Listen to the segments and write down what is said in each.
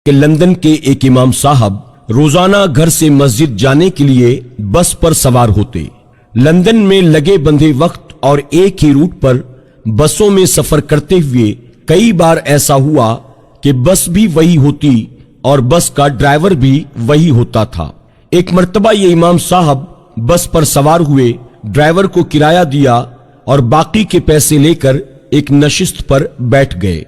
کہ لندن کے ایک امام صاحب روزانہ گھر سے مسجد جانے کے لیے بس پر سوار ہوتے۔ لندن میں لگے بندھے وقت اور ایک ہی روٹ پر بسوں میں سفر کرتے ہوئے کئی بار ایسا ہوا کہ بس بھی وہی ہوتی اور بس کا ڈرائیور بھی وہی ہوتا تھا۔ ایک مرتبہ یہ امام صاحب بس پر سوار ہوئے، ڈرائیور کو کرایہ دیا اور باقی کے پیسے لے کر ایک نشست پر بیٹھ گئے۔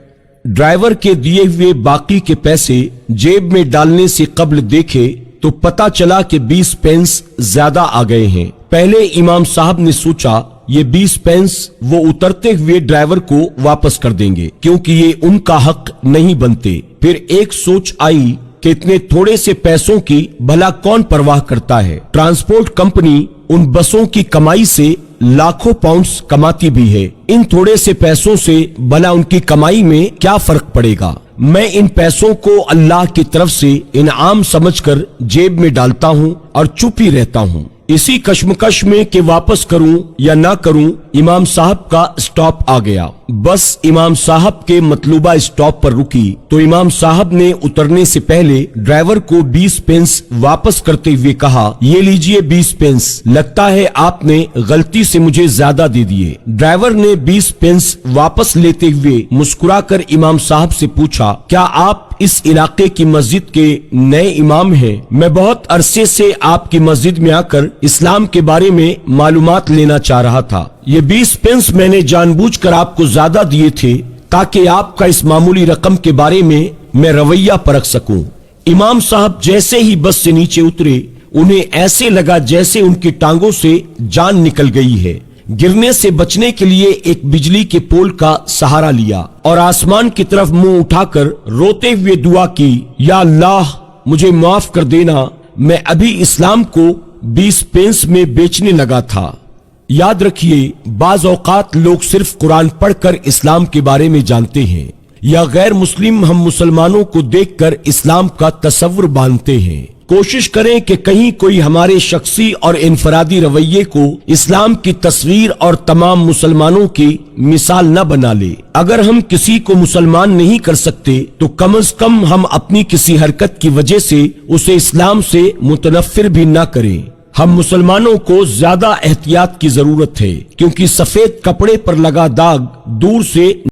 ڈرائیور کے دیے ہوئے باقی کے پیسے جیب میں ڈالنے سے قبل دیکھے تو پتا چلا کہ 20 پینس زیادہ آ گئے ہیں۔ پہلے امام صاحب نے سوچا یہ 20 پینس وہ اترتے ہوئے ڈرائیور کو واپس کر دیں گے کیونکہ یہ ان کا حق نہیں بنتے۔ پھر ایک سوچ آئی کہ اتنے تھوڑے سے پیسوں کی بھلا کون پرواہ کرتا ہے، ٹرانسپورٹ کمپنی ان بسوں کی کمائی سے لاکھوں پاؤنڈز کماتی بھی ہے، ان تھوڑے سے پیسوں سے بھلا ان کی کمائی میں کیا فرق پڑے گا۔ میں ان پیسوں کو اللہ کی طرف سے انعام سمجھ کر جیب میں ڈالتا ہوں اور چپ ہی رہتا ہوں۔ اسی کشمکش میں کہ واپس کروں یا نہ کروں، امام صاحب کا سٹاپ آ گیا۔ بس امام صاحب کے مطلوبہ سٹاپ پر رکی تو امام صاحب نے اترنے سے پہلے ڈرائیور کو 20 پینس واپس کرتے ہوئے کہا، یہ لیجئے 20 پینس، لگتا ہے آپ نے غلطی سے مجھے زیادہ دے دیے۔ ڈرائیور نے 20 پینس واپس لیتے ہوئے مسکرا کر امام صاحب سے پوچھا، کیا آپ اس علاقے کی مسجد کے نئے امام ہیں؟ میں بہت عرصے سے آپ کی مسجد میں آ کر اسلام کے بارے میں معلومات لینا چاہ رہا تھا۔ یہ 20 پینس میں نے جان بوجھ کر آپ کو زیادہ دیے تھے تاکہ آپ کا اس معمولی رقم کے بارے میں رویہ پرکھ سکوں۔ امام صاحب جیسے ہی بس سے نیچے اترے، انہیں ایسے لگا جیسے ان کی ٹانگوں سے جان نکل گئی ہے۔ گرنے سے بچنے کے لیے ایک بجلی کے پول کا سہارا لیا اور آسمان کی طرف منہ اٹھا کر روتے ہوئے دعا کی، یا اللہ مجھے معاف کر دینا، میں ابھی اسلام کو 20 پینس میں بیچنے لگا تھا۔ یاد رکھیے، بعض اوقات لوگ صرف قرآن پڑھ کر اسلام کے بارے میں جانتے ہیں، یا غیر مسلم ہم مسلمانوں کو دیکھ کر اسلام کا تصور باندھتے ہیں۔ کوشش کریں کہ کہیں کوئی ہمارے شخصی اور انفرادی رویے کو اسلام کی تصویر اور تمام مسلمانوں کی مثال نہ بنا لے۔ اگر ہم کسی کو مسلمان نہیں کر سکتے تو کم از کم ہم اپنی کسی حرکت کی وجہ سے اسے اسلام سے متنفر بھی نہ کریں۔ ہم مسلمانوں کو زیادہ احتیاط کی ضرورت ہے کیونکہ سفید کپڑے پر لگا داغ دور سے